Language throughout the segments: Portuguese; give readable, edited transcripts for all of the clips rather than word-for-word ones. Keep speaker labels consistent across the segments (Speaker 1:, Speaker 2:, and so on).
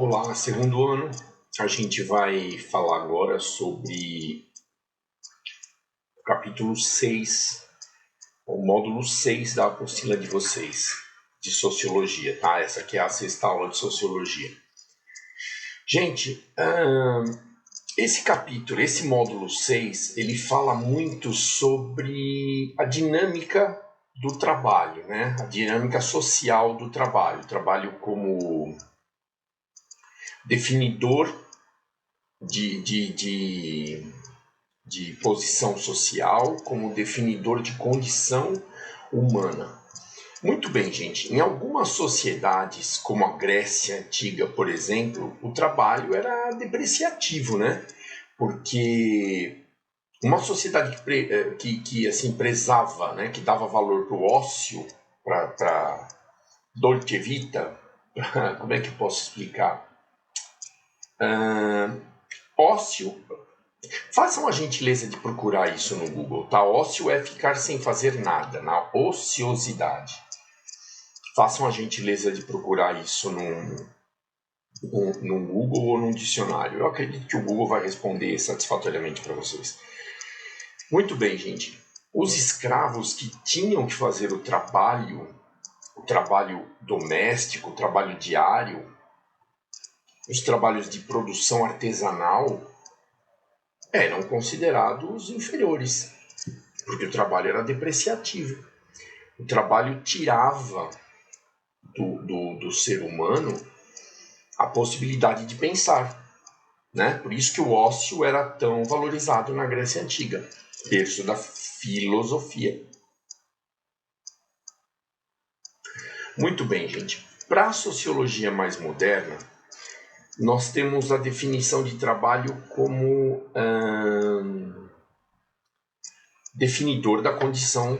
Speaker 1: Olá, segundo ano. A gente vai falar agora sobre o capítulo 6, o módulo 6 da apostila de vocês, de Sociologia, tá? Essa aqui é a sexta aula de Sociologia. Gente, esse capítulo, esse módulo 6, ele fala muito sobre a dinâmica do trabalho, né? A dinâmica social do trabalho. O trabalho como definidor de posição social, como definidor de condição humana. Muito bem, gente. Em algumas sociedades, como a Grécia Antiga, por exemplo, o trabalho era depreciativo, né? Porque uma sociedade que assim, prezava, né? Que dava valor para o ócio, para dolce vita, como é que eu posso explicar? Ócio. Façam a gentileza de procurar isso no Google, tá? Ócio é ficar sem fazer nada, na ociosidade. Façam a gentileza de procurar isso no Google ou num dicionário. Eu acredito que o Google vai responder satisfatoriamente para vocês. Muito bem, gente. Os escravos que tinham que fazer o trabalho doméstico, o trabalho diário, os trabalhos de produção artesanal, eram considerados inferiores, porque o trabalho era depreciativo. O trabalho tirava do ser humano a possibilidade de pensar, né? Por isso que o ócio era tão valorizado na Grécia Antiga, berço da filosofia. Muito bem, gente. Para a sociologia mais moderna, nós temos a definição de trabalho como definidor da condição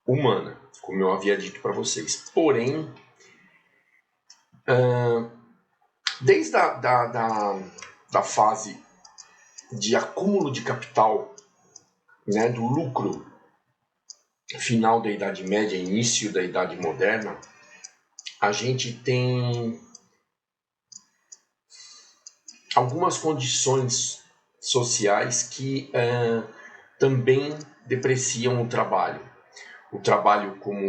Speaker 1: humana, como eu havia dito para vocês. Porém, desde da fase de acúmulo de capital, né, do lucro, final da Idade Média, início da Idade Moderna, a gente tem algumas condições sociais que também depreciam o trabalho. O trabalho como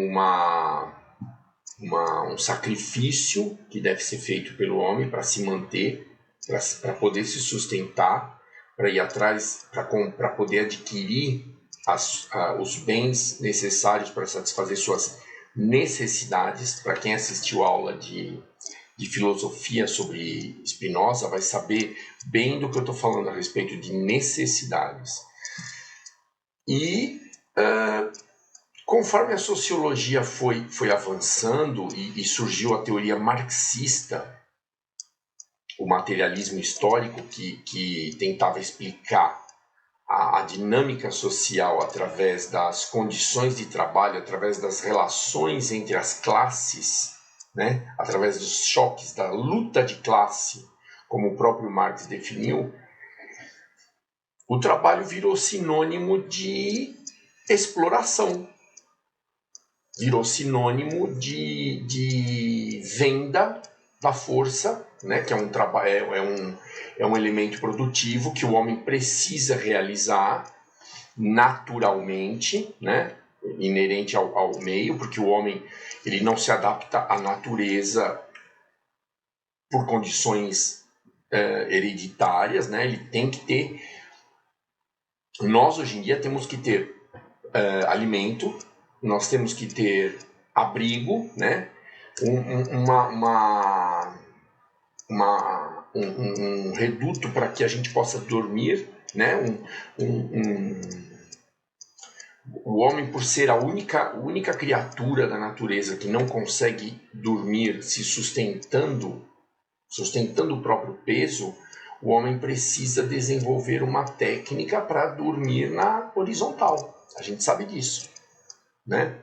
Speaker 1: um sacrifício que deve ser feito pelo homem para se manter, para poder se sustentar, para ir atrás, para poder adquirir os bens necessários para satisfazer suas necessidades. Para quem assistiu a aula de filosofia sobre Spinoza vai saber bem do que eu estou falando a respeito de necessidades. E conforme a sociologia foi avançando e surgiu a teoria marxista, o materialismo histórico, que tentava explicar a dinâmica social através das condições de trabalho, através das relações entre as classes, né? Através dos choques da luta de classe, como o próprio Marx definiu, o trabalho virou sinônimo de exploração, virou sinônimo de venda da força, né? Que é um elemento produtivo que o homem precisa realizar naturalmente, né? Inerente ao meio, porque o homem ele não se adapta à natureza por condições hereditárias, né? Ele tem que ter. Nós hoje em dia temos que ter alimento, nós temos que ter abrigo, né? Um reduto para que a gente possa dormir, né? O homem, por ser a única criatura da natureza que não consegue dormir se sustentando o próprio peso, o homem precisa desenvolver uma técnica para dormir na horizontal. A gente sabe disso, né?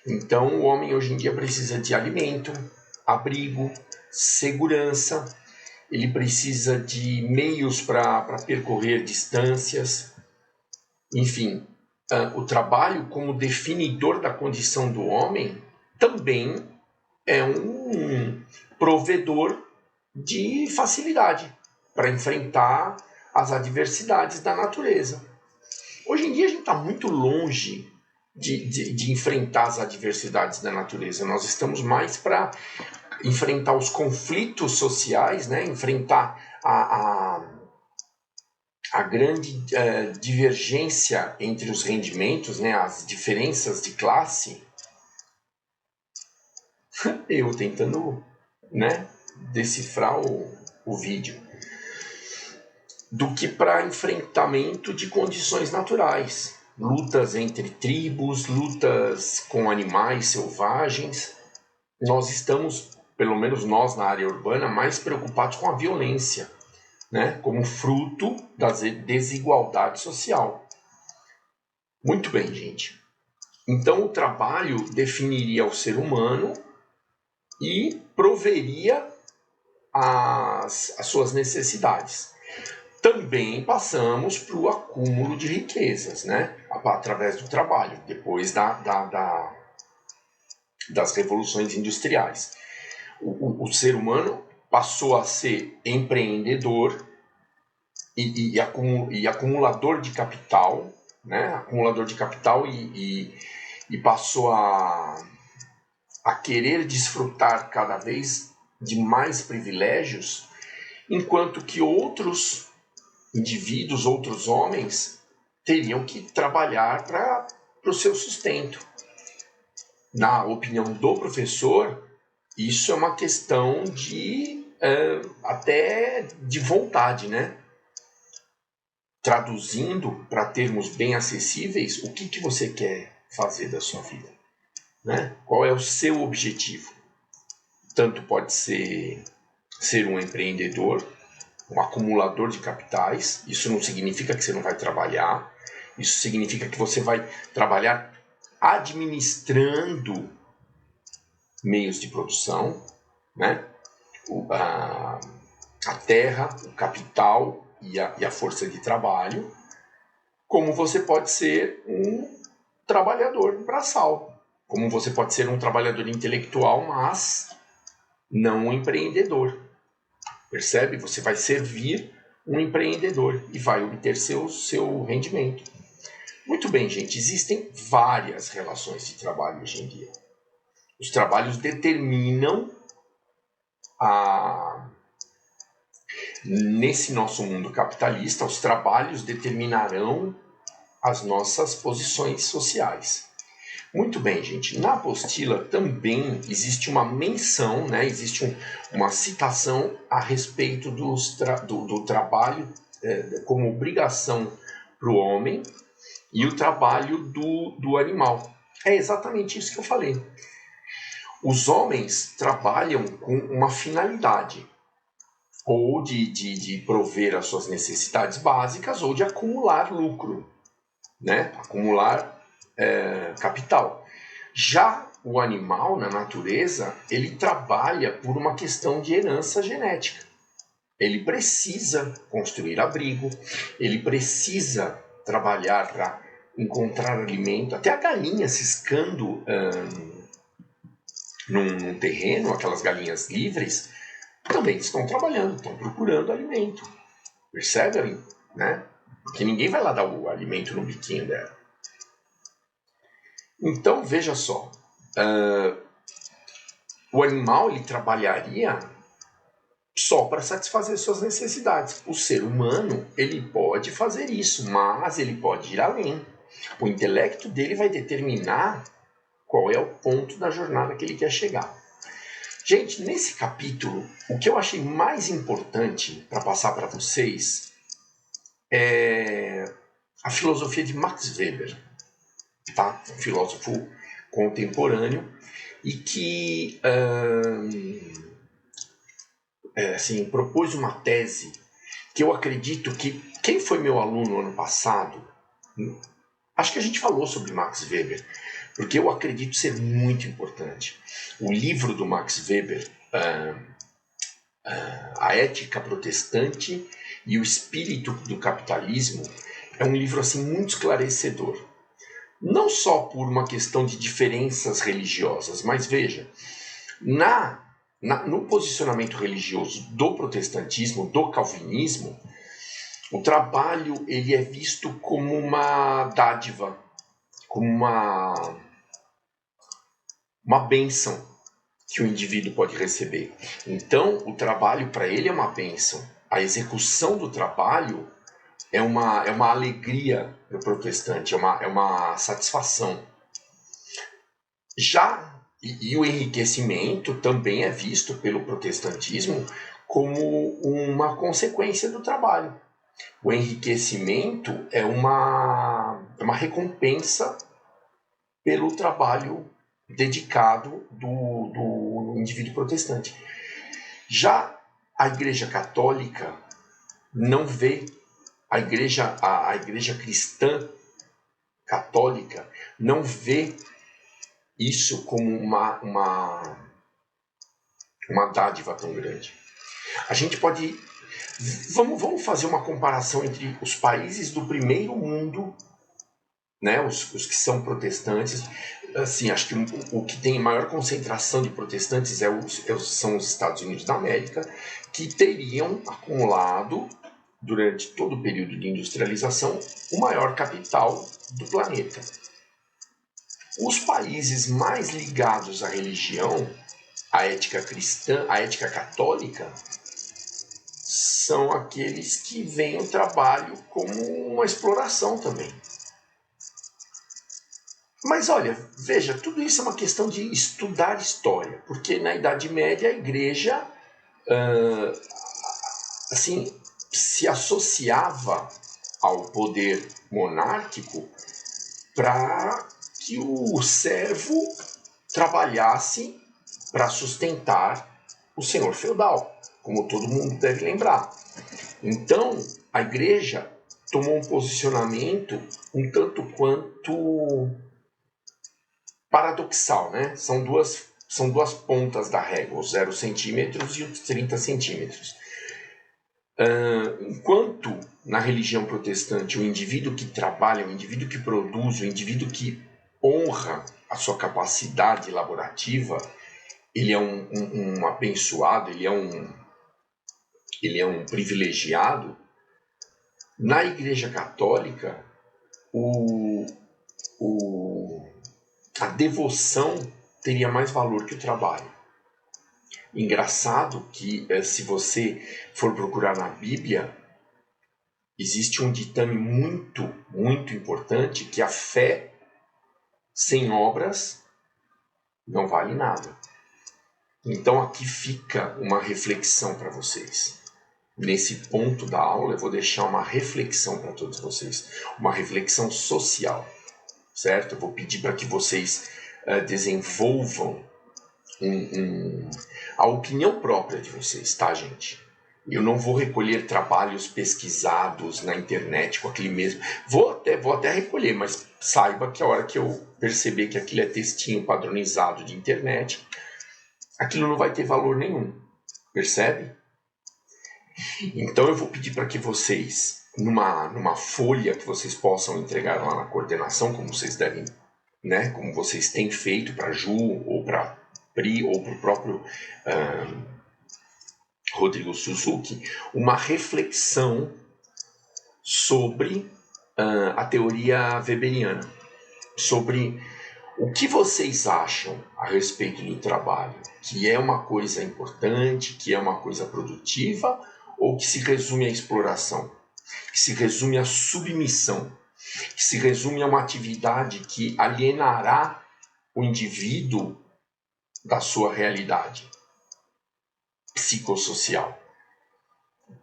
Speaker 1: Então, o homem hoje em dia precisa de alimento, abrigo, segurança, ele precisa de meios para percorrer distâncias, enfim. O trabalho como definidor da condição do homem também é um provedor de facilidade para enfrentar as adversidades da natureza. Hoje em dia a gente está muito longe de enfrentar as adversidades da natureza. Nós estamos mais para enfrentar os conflitos sociais, né? Enfrentar a grande divergência entre os rendimentos, né? As diferenças de classe. Eu tentando, né, decifrar o vídeo, do que para enfrentamento de condições naturais, lutas entre tribos, lutas com animais selvagens. Nós estamos, pelo menos nós na área urbana, mais preocupados com a violência, né, como fruto da desigualdade social. Muito bem, gente. Então o trabalho definiria o ser humano e proveria as suas necessidades. Também passamos para o acúmulo de riquezas, né? Através do trabalho, depois das revoluções industriais. O ser humano passou a ser empreendedor e acumulador de capital, né? Acumulador de capital e passou a querer desfrutar cada vez de mais privilégios, enquanto que outros indivíduos, outros homens, teriam que trabalhar para o seu sustento. Na opinião do professor, isso é uma questão até de vontade, né? Traduzindo para termos bem acessíveis, o que você quer fazer da sua vida, né? Qual é o seu objetivo? Tanto pode ser um empreendedor, um acumulador de capitais. Isso não significa que você não vai trabalhar. Isso significa que você vai trabalhar administrando meios de produção, né? A terra, o capital e a força de trabalho. Como você pode ser um trabalhador braçal. Como você pode ser um trabalhador intelectual, mas não um empreendedor. Percebe? Você vai servir um empreendedor e vai obter seu rendimento. Muito bem, gente. Existem várias relações de trabalho hoje em dia. Os trabalhos determinam nesse nosso mundo capitalista, os trabalhos determinarão as nossas posições sociais. Muito bem, gente. Na apostila também existe uma menção, né? Existe uma citação a respeito do trabalho como obrigação para o homem e o trabalho do animal. É exatamente isso que eu falei. Os homens trabalham com uma finalidade, ou de prover as suas necessidades básicas, ou de acumular lucro, né? Acumular capital. Já o animal, na natureza, ele trabalha por uma questão de herança genética. Ele precisa construir abrigo, ele precisa trabalhar para encontrar alimento. Até a galinha ciscando num terreno, aquelas galinhas livres, também estão trabalhando, estão procurando alimento. Percebem? Né? Porque ninguém vai lá dar o alimento no biquinho dela. Então, veja só, o animal ele trabalharia só para satisfazer suas necessidades. O ser humano ele pode fazer isso, mas ele pode ir além. O intelecto dele vai determinar qual é o ponto da jornada que ele quer chegar. Gente, nesse capítulo, o que eu achei mais importante para passar para vocês é a filosofia de Max Weber. Tá? Um filósofo contemporâneo e que propôs uma tese que eu acredito que quem foi meu aluno ano passado, acho que a gente falou sobre Max Weber, porque eu acredito ser muito importante. O livro do Max Weber, A Ética Protestante e o Espírito do Capitalismo, é um livro assim muito esclarecedor. Não só por uma questão de diferenças religiosas, mas veja, na no posicionamento religioso do protestantismo, do calvinismo, o trabalho ele é visto como uma dádiva, como uma bênção que o indivíduo pode receber. Então, o trabalho para ele é uma bênção. A execução do trabalho é uma alegria para o protestante, é uma satisfação. E o enriquecimento também é visto pelo protestantismo como uma consequência do trabalho. O enriquecimento é uma recompensa pelo trabalho dedicado do indivíduo protestante. Já a Igreja Católica não vê, a igreja cristã católica não vê isso como uma dádiva tão grande. A gente pode... Vamos fazer uma comparação entre os países do primeiro mundo, né, os que são protestantes. Assim, acho que o que tem maior concentração de protestantes são os Estados Unidos da América, que teriam acumulado, durante todo o período de industrialização, o maior capital do planeta. Os países mais ligados à religião, à ética cristã, à ética católica, são aqueles que veem o trabalho como uma exploração também. Mas olha, veja, tudo isso é uma questão de estudar história, porque na Idade Média a igreja se associava ao poder monárquico para que o servo trabalhasse para sustentar o senhor feudal, como todo mundo deve lembrar. Então, a igreja tomou um posicionamento um tanto quanto paradoxal, né? São duas pontas da régua, os 0 centímetros e os 30 centímetros. Enquanto na religião protestante o indivíduo que trabalha, o indivíduo que produz, o indivíduo que honra a sua capacidade elaborativa, ele é um abençoado, ele é um privilegiado. Na Igreja Católica, a devoção teria mais valor que o trabalho. Engraçado que, se você for procurar na Bíblia, existe um ditame muito, muito importante, que a fé sem obras não vale nada. Então aqui fica uma reflexão para vocês. Nesse ponto da aula eu vou deixar uma reflexão para todos vocês, uma reflexão social, certo? Eu vou pedir para que vocês desenvolvam a opinião própria de vocês, tá, gente? Eu não vou recolher trabalhos pesquisados na internet com aquele mesmo... Vou até recolher, mas saiba que a hora que eu perceber que aquilo é textinho padronizado de internet, aquilo não vai ter valor nenhum, percebe? Então eu vou pedir para que vocês, numa folha que vocês possam entregar lá na coordenação, como vocês devem, né, como vocês têm feito para a Ju, ou para Pri, ou para o próprio Rodrigo Suzuki, uma reflexão sobre a teoria weberiana, sobre o que vocês acham a respeito do trabalho, que é uma coisa importante, que é uma coisa produtiva, ou que se resume à exploração, que se resume à submissão, que se resume a uma atividade que alienará o indivíduo da sua realidade psicossocial.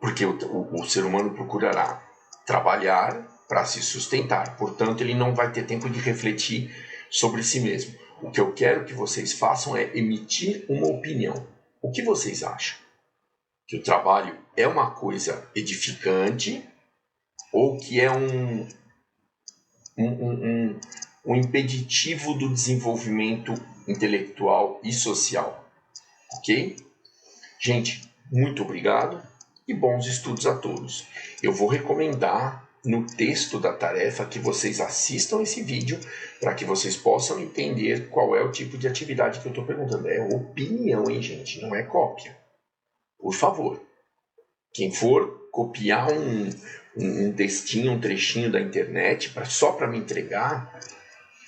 Speaker 1: Porque o ser humano procurará trabalhar para se sustentar, portanto ele não vai ter tempo de refletir sobre si mesmo. O que eu quero que vocês façam é emitir uma opinião. O que vocês acham? Que o trabalho é uma coisa edificante ou que é um impeditivo do desenvolvimento intelectual e social? Ok? Gente, muito obrigado e bons estudos a todos. Eu vou recomendar no texto da tarefa que vocês assistam esse vídeo para que vocês possam entender qual é o tipo de atividade que eu estou perguntando. É opinião, hein, gente? Não é cópia. Por favor. Quem for copiar um textinho, um trechinho da internet só para me entregar,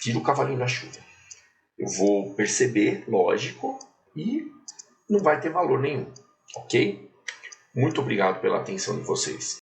Speaker 1: tira o cavalinho da chuva. Eu vou perceber, lógico, e não vai ter valor nenhum. Ok? Muito obrigado pela atenção de vocês.